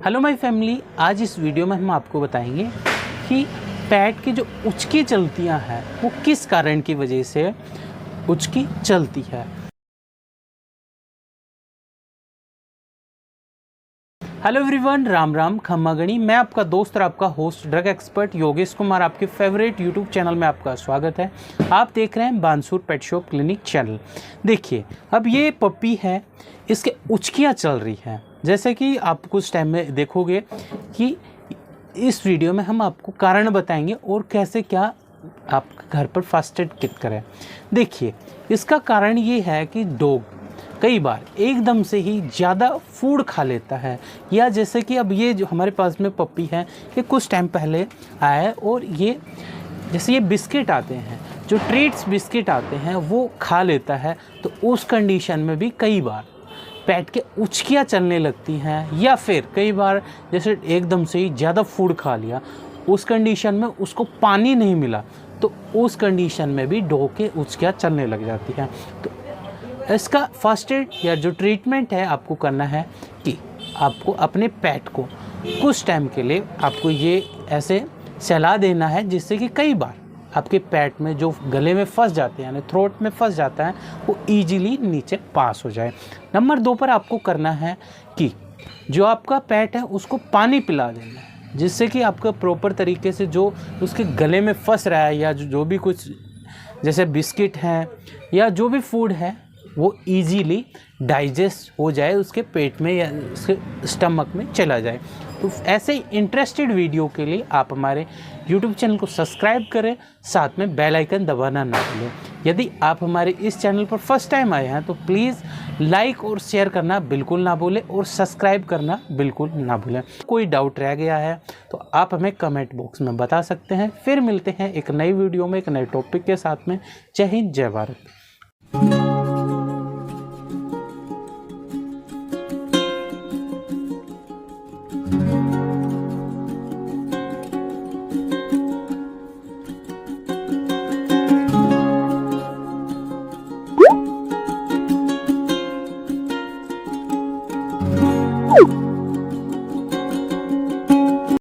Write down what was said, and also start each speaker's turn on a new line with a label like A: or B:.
A: Hello my family, आज इस video में हम आपको बताएंगे कि पेट की जो उचकी चलतियाँ हैं वो किस कारण की वजह से उचकी चलती है। हेलो एवरीवन, राम राम खम्मा गणी। मैं आपका दोस्त और आपका host drug expert Yogesh Kumar, आपके फेवरेट यूट्यूब चैनल में आपका स्वागत है। आप देख रहे हैं Bansur pet shop clinic channel. देखिए, अब ये पप्पी है, इसके उचकियाँ चल रही हैं। जैसे कि आप कुछ टाइम में देखोगे कि इस वीडियो में हम आपको कारण बताएंगे और कैसे क्या आप घर पर फर्स्ट एड किट करें। देखिए, इसका कारण ये है कि डॉग कई बार एकदम से ही ज़्यादा फूड खा लेता है, या जैसे कि अब ये जो हमारे पास में पप्पी है ये कुछ टाइम पहले आया है, और ये जैसे ये बिस्किट आते हैं, जो ट्रीट्स बिस्किट आते हैं वो खा लेता है। तो उस कंडीशन में भी कई बार पेट के उचकियाँ चलने लगती हैं, या फिर कई बार जैसे एकदम से ही ज़्यादा फूड खा लिया, उस कंडीशन में उसको पानी नहीं मिला, तो उस कंडीशन में भी डॉग के उचकियाँ चलने लग जाती हैं। तो इसका फर्स्ट एड या जो ट्रीटमेंट है आपको करना है कि आपको अपने पेट को कुछ टाइम के लिए आपको ये ऐसे सलाह देना है, जिससे कि कई बार आपके पेट में जो गले में फंस जाते हैं यानी थ्रोट में फंस जाता है वो इजीली नीचे पास हो जाए। नंबर 2 पर आपको करना है कि जो आपका पेट है उसको पानी पिला देना है, जिससे कि आपका प्रॉपर तरीके से जो उसके गले में फंस रहा है या जो भी कुछ जैसे बिस्किट हैं या जो भी फूड है वो इजीली डाइजेस्ट हो जाए, उसके पेट में या उसके स्टमक में चला जाए। तो ऐसे इंटरेस्टेड वीडियो के लिए आप हमारे YouTube चैनल को सब्सक्राइब करें, साथ में बेल आइकन दबाना ना भूलें। यदि आप हमारे इस चैनल पर फर्स्ट टाइम आए हैं तो प्लीज़ लाइक और शेयर करना बिल्कुल ना भूलें, और सब्सक्राइब करना बिल्कुल ना भूलें। कोई डाउट रह गया है तो आप हमें कमेंट बॉक्स में बता सकते हैं। फिर मिलते हैं एक नई वीडियो में एक नए टॉपिक के साथ में। जय हिंद, जय भारत।